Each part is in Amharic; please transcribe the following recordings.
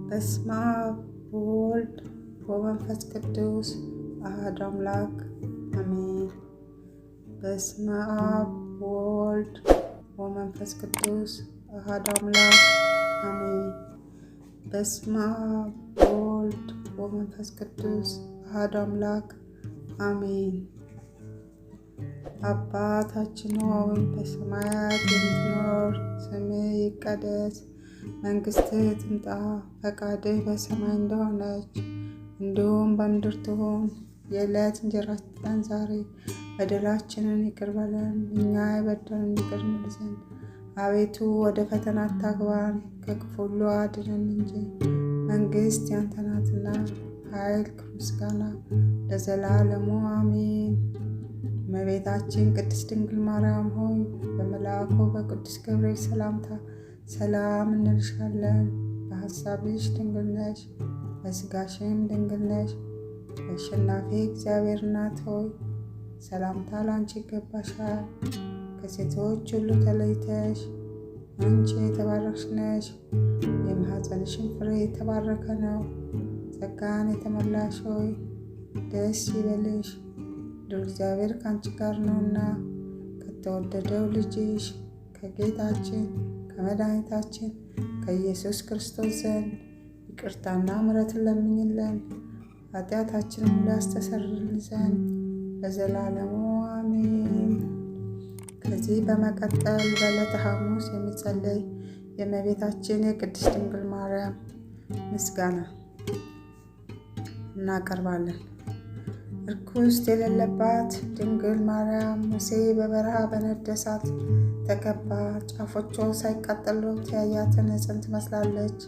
በስመ አብ ወወልድ ወመንፈስ ቅዱስ አሐዱ አምላክ አሜን። በስመ አብ ወወልድ ወመንፈስ ቅዱስ አሐዱ አምላክ አሜን። በስመ አብ ወወልድ ወመንፈስ ቅዱስ አሐዱ አምላክ አሜን። አባታችን ሆይ በሰማያት የምትኖር፣ ስምህ ይቀደስ፣ መንግሥትህ ትምጣ፣ ፈቃድህ በሰማይ እንደሆነች እንዲሁም በምድር ትሁን። የዕለት እንጀራችንን ስጠን ዛሬ፣ በደላችንን ይቅር በለን እኛ የበደሉንን ይቅር እንል ዘንድ፣ አቤቱ ወደ ፈተና አታግባን ከክፉ ሁሉ አድነን እንጂ መንግሥት ያንተ ናትና፣ ኃይል፣ ምስጋና ለዘላለሙ አሜን። እመቤታችን ቅድስት ድንግል ማርያም ሆይ በመልአኩ በቅዱስ ገብርኤል ሰላምታ ሰላም እንልሻለን። በሐሳብሽ ድንግል ነሽ፣ በሥጋሽም ድንግል ነሽ። የአሸናፊ እግዚአብሔር እናት ሆይ ሰላምታ ላንቺ ይገባሻል። ከሴቶች ሁሉ ተለይተሽ አንቺ የተባረክሽ ነሽ፣ የማኅፀንሽን ፍሬ የተባረከ ነው። ጸጋን የተመላሽ ሆይ ደስ ይበልሽ፣ ልዑል እግዚአብሔር ከአንቺ ጋር ነውና ከተወደደው ልጅሽ ከጌታችን ከመድኃኒታችን ከኢየሱስ ክርስቶስ ዘንድ ይቅርታና ምሕረትን ለምኝልን ኃጢአታችንን ሊያስተሰርይልን ዘንድ ለዘላለሙ አሜን። ከዚህ በመቀጠል በዕለተ ሐሙስ የሚጸለይ የእመቤታችን የቅድስት ድንግል ማርያም ምስጋና እናቀርባለን። ርኩስ የሌለባት ድንግል ማርያም ሙሴ በበረሃ በነደ እሳት ተከባ ጫፎቿ ሳይቃጠሉ ያያትን ዕፅን ትመስላለች።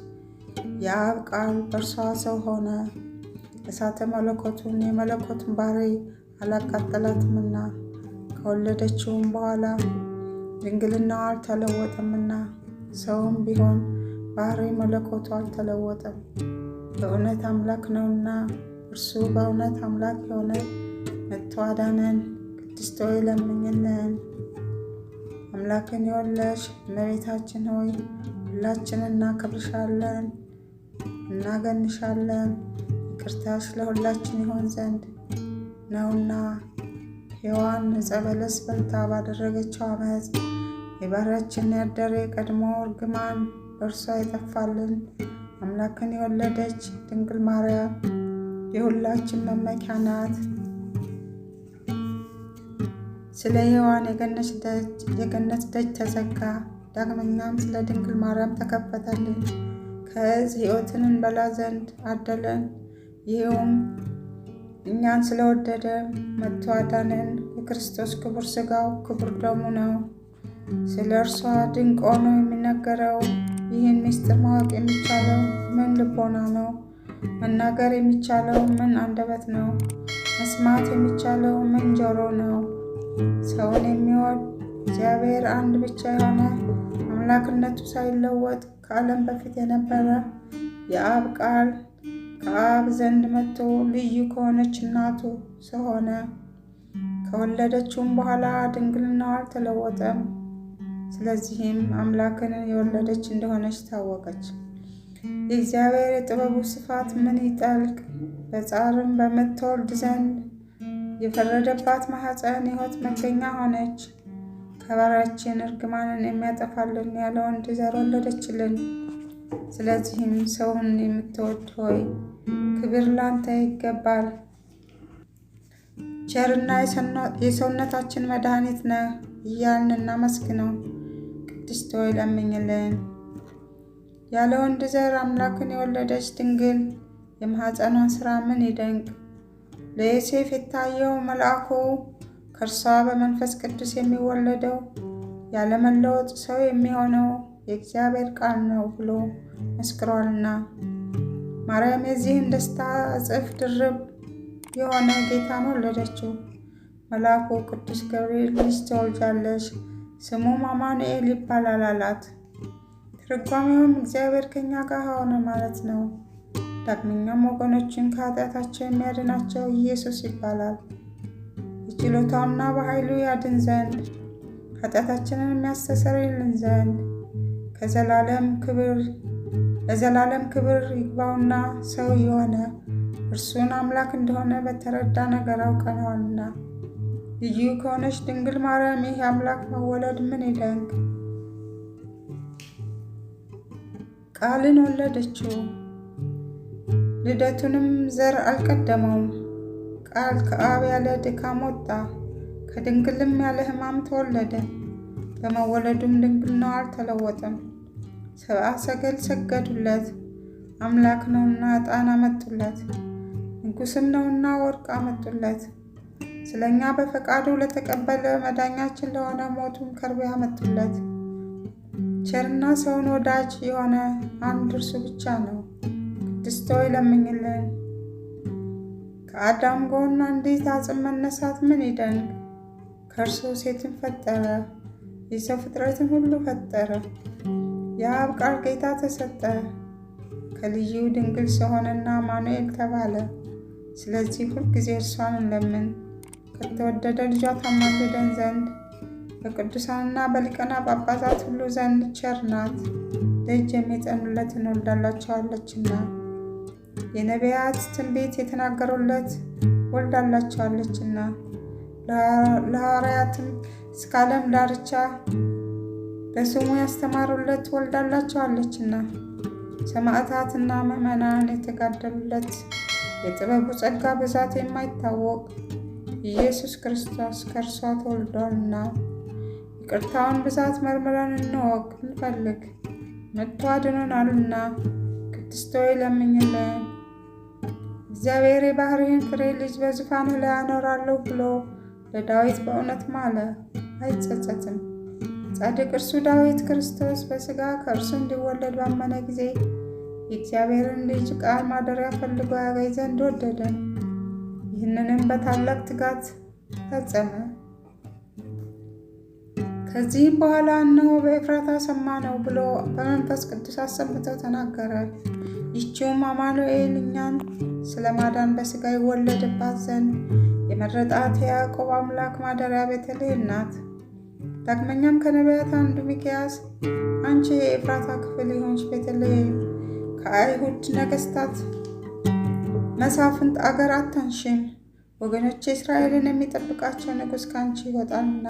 የአብ ቃል በእርሷ ሰው ሆነ። እሳተ መለኮቱን የመለኮቱን ባህሪ አላቃጠላትምና ከወለደችውም በኋላ ድንግልናዋ አልተለወጠምና ሰውም ቢሆን ባህሪ መለኮቱ አልተለወጠም። በእውነት አምላክ ነውና እርሱ በእውነት አምላክ የሆነ መጥቶ አዳነን። ቅድስት ሆይ ለምኝልን። አምላክን የወለድሽ እመቤታችን ሆይ ሁላችንን እናከብርሻለን፣ እናገንሻለን። ይቅርታሽ ለሁላችን ይሆን ዘንድ ነውና ሔዋን ዕፀ በለስ በልታ ባደረገችው ዓመፅ የባህሪያችን ያደረ የቀድሞ እርግማን በእርሷ ይጠፋልን። አምላክን የወለደች ድንግል ማርያም የሁላችን መመኪያ ናት። ስለ ሔዋን የገነት ደጅ ተዘጋ፣ ዳግመኛም ስለ ድንግል ማርያም ተከፈተልን። ከዕፀ ሕይወትን እንበላ ዘንድ አደለን። ይኸውም እኛን ስለወደደ መጥቶ አዳነን። የክርስቶስ ክቡር ሥጋው ክቡር ደሙ ነው። ስለ እርሷ ድንቅ ሆኖ የሚነገረው ይህን ምስጢር ማወቅ የሚቻለው ምን ልቦና ነው? መናገር የሚቻለው ምን አንደበት ነው? መስማት የሚቻለው ምን ጆሮ ነው? ሰውን የሚወድ እግዚአብሔር አንድ ብቻ የሆነ አምላክነቱ ሳይለወጥ ከዓለም በፊት የነበረ የአብ ቃል ከአብ ዘንድ መጥቶ ልዩ ከሆነች እናቱ ሰው ሆነ። ከወለደችውም በኋላ ድንግልናዋ አልተለወጠም። ስለዚህም አምላክን የወለደች እንደሆነች ታወቀች። የእግዚአብሔር የጥበቡ ስፋት ምን ይጠልቅ! በጻርም በምትወልድ ዘንድ የፈረደባት ማኅፀን የሕይወት መገኛ ሆነች። ከባህሪያችን እርግማንን የሚያጠፋልን ያለ ወንድ ዘር ወለደችልን። ስለዚህም ሰውን የምትወድ ሆይ ክብር ላንተ ይገባል። ቸርና የሰውነታችን መድኃኒት ነህ እያልን እናመስግነው። ቅድስት ሆይ ለምኝልን። ያለ ወንድ ዘር አምላክን የወለደች ድንግል የማኅፀኗን ሥራ ምን ይደንቅ! ለዮሴፍ የታየው መልአኩ ከእርሷ በመንፈስ ቅዱስ የሚወለደው ያለመለወጥ ሰው የሚሆነው የእግዚአብሔር ቃል ነው ብሎ መስክሯልና። ማርያም የዚህን ደስታ እጥፍ ድርብ የሆነ ጌታን ወለደችው። መልአኩ ቅዱስ ገብርኤል ልጅ ትወልጃለሽ፣ ስሙም አማኑኤል ይባላል አላት። ትርጓሜውም እግዚአብሔር ከኛ ጋር ሆነ ማለት ነው። ዳግመኛም ወገኖችን ከኃጢአታቸው የሚያድናቸው ኢየሱስ ይባላል። በችሎታውና በኃይሉ ያድን ዘንድ ኃጢአታችንን የሚያስተሰርይልን ዘንድ ከዘላለም ክብር ለዘላለም ክብር ይግባውና ሰው የሆነ እርሱን አምላክ እንደሆነ በተረዳ ነገር አውቀነዋልና። ልዩ ከሆነች ድንግል ማርያም ይህ አምላክ መወለድ ምን ይደንቅ! ቃልን ወለደችው፣ ልደቱንም ዘር አልቀደመውም። ቃል ከአብ ያለ ድካም ወጣ፣ ከድንግልም ያለ ሕማም ተወለደ። በመወለዱም ድንግልናው አልተለወጠም። ሰብአ ሰገል ሰገዱለት። አምላክ ነውና ዕጣን አመጡለት፣ ንጉሥም ነውና ወርቅ አመጡለት። ስለኛ በፈቃዱ ለተቀበለ መዳኛችን ለሆነ ሞቱም ከርቤ አመጡለት። ቸርና ሰውን ወዳጅ የሆነ አንድ እርሱ ብቻ ነው። ቅድስት ሆይ ለምኝልን። ከአዳም ጎን አንዲት አጽም መነሳት ምን ይደንቅ! ከእርሱ ሴትን ፈጠረ፣ የሰው ፍጥረትን ሁሉ ፈጠረ። የአብ ቃል ጌታ ተሰጠ፣ ከልዩ ድንግል ሰው ሆነና አማኑኤል ተባለ። ስለዚህ ሁልጊዜ እርሷን እንለምን፣ ከተወደደ ልጇ ታማልደን ዘንድ በቅዱሳንና በሊቃነ ጳጳሳት ሁሉ ዘንድ ቸር ናት። ደጅ የሚጸኑለትን ወልዳላቸዋለችና፣ የነቢያት ትንቢት የተናገሩለት ወልዳላቸዋለችና፣ ለሐዋርያትም እስከ ዓለም ዳርቻ በስሙ ያስተማሩለት ወልዳላቸዋለችና፣ ሰማዕታትና ምዕመናን የተጋደሉለት የጥበቡ ጸጋ ብዛት የማይታወቅ ኢየሱስ ክርስቶስ ከእርሷ ተወልዷልና፣ ይቅርታውን ብዛት መርምረን እንወቅ እንፈልግ፣ መጥቶ አድኖናልና። ቅድስት ሆይ ለምኝልን። እግዚአብሔር የባሕርይን ፍሬ ልጅ በዙፋንህ ላይ አኖራለሁ ብሎ ለዳዊት በእውነት ማለ፣ አይጸጸትም። ጻድቅ እርሱ ዳዊት ክርስቶስ በሥጋ ከእርሱ እንዲወለድ ባመነ ጊዜ የእግዚአብሔርን ልጅ ቃል ማደሪያ ፈልጎ ያገኝ ዘንድ ወደደ። ይህንንም በታላቅ ትጋት ፈጸመ። ከዚህም በኋላ እነሆ በኤፍራታ ሰማነው ብሎ በመንፈስ ቅዱስ አሰምቶ ተናገረ። ይህችውም አማኑኤል እኛን ስለ ማዳን በሥጋ ይወለድባት ዘንድ የመረጣት የያዕቆብ አምላክ ማደሪያ ቤተልሔም ናት። ዳግመኛም ከነቢያት አንዱ ሚክያስ አንቺ የኤፍራታ ክፍል የሆንሽ ቤተልሔም ከአይሁድ ነገሥታት መሳፍንት አገር አታንሽም፣ ወገኖች እስራኤልን የሚጠብቃቸው ንጉሥ ከአንቺ ይወጣልና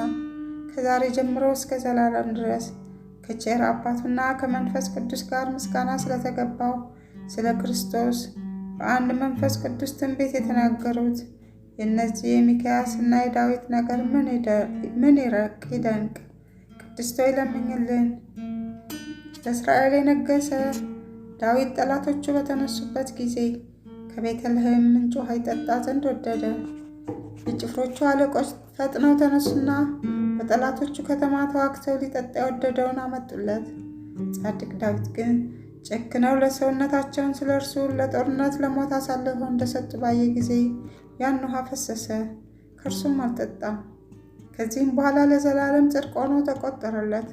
ከዛሬ ጀምሮ እስከ ዘላለም ድረስ ከቸር አባቱና ከመንፈስ ቅዱስ ጋር ምስጋና ስለተገባው ስለ ክርስቶስ በአንድ መንፈስ ቅዱስ ትንቢት የተናገሩት የእነዚህ የሚክያስ እና የዳዊት ነገር ምን ይደንቅ! ቅድስት ሆይ ለምኝልን። ለእስራኤል የነገሰ ዳዊት ጠላቶቹ በተነሱበት ጊዜ ከቤተልሔም ምንጭ ውሃ ይጠጣ ዘንድ ወደደ። የጭፍሮቹ አለቆች ፈጥነው ተነሱና በጠላቶቹ ከተማ ተዋግተው ሊጠጣ የወደደውን አመጡለት። ጻድቅ ዳዊት ግን ጨክነው ለሰውነታቸውን ስለ እርሱ ለጦርነት ለሞት አሳልፈው እንደሰጡ ባየ ጊዜ ያን ውሃ ፈሰሰ፣ ከእርሱም አልጠጣም። ከዚህም በኋላ ለዘላለም ጽድቅ ሆኖ ተቆጠረለት።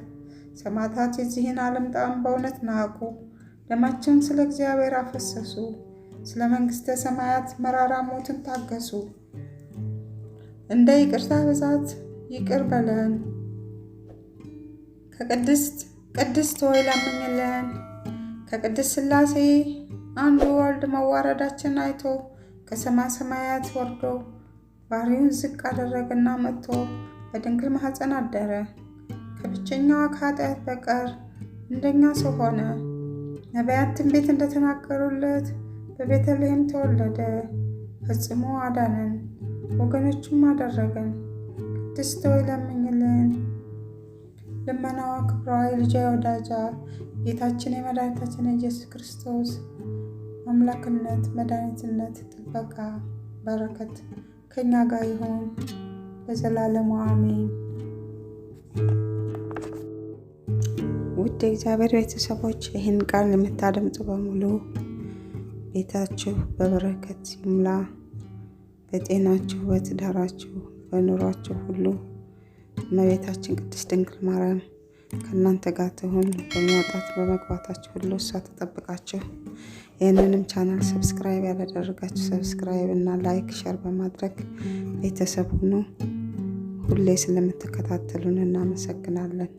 ሰማዕታት የዚህን ዓለም ጣዕም በእውነት ናቁ፣ ደማቸውን ስለ እግዚአብሔር አፈሰሱ፣ ስለ መንግሥተ ሰማያት መራራ ሞትን ታገሱ። እንደ ይቅርታ ብዛት ይቅር በለን። ቅድስት ሆይ ለምኝልን። ከቅድስት ሥላሴ አንዱ ወልድ መዋረዳችን አይቶ ከሰማይ ሰማያት ወርዶ ባሕርዩን ዝቅ አደረገና መጥቶ በድንግል ማኅፀን አደረ። ከብቸኛዋ ከኃጢአት በቀር እንደኛ ሰው ሆነ። ነቢያት ትንቢት እንደተናገሩለት በቤተልሔም ተወለደ። ፈጽሞ አዳነን፣ ወገኖቹም አደረገን። ቅድስት ሆይ ለምኝልን። ልመናዋ ክብሯ የልጇ ወዳጃ ጌታችን የመድኃኒታችን ኢየሱስ ክርስቶስ አምላክነት፣ መድኃኒትነት፣ ጥበቃ፣ በረከት ከኛ ጋር ይሆን ለዘላለሙ አሜን። ውድ የእግዚአብሔር ቤተሰቦች ይህን ቃል የምታደምጡ በሙሉ ቤታችሁ በበረከት ይሙላ። በጤናችሁ፣ በትዳራችሁ፣ በኑሯችሁ ሁሉ እመቤታችን ቅድስት ድንግል ማርያም ከእናንተ ጋር ትሁን። በመውጣት በመግባታችሁ ሁሉ እሷ ተጠብቃችሁ። ይህንንም ቻናል ሰብስክራይብ ያላደረጋችሁ ሰብስክራይብ እና ላይክ ሸር በማድረግ ቤተሰብ ሁኑ። ሁሌ ስለምትከታተሉን እናመሰግናለን።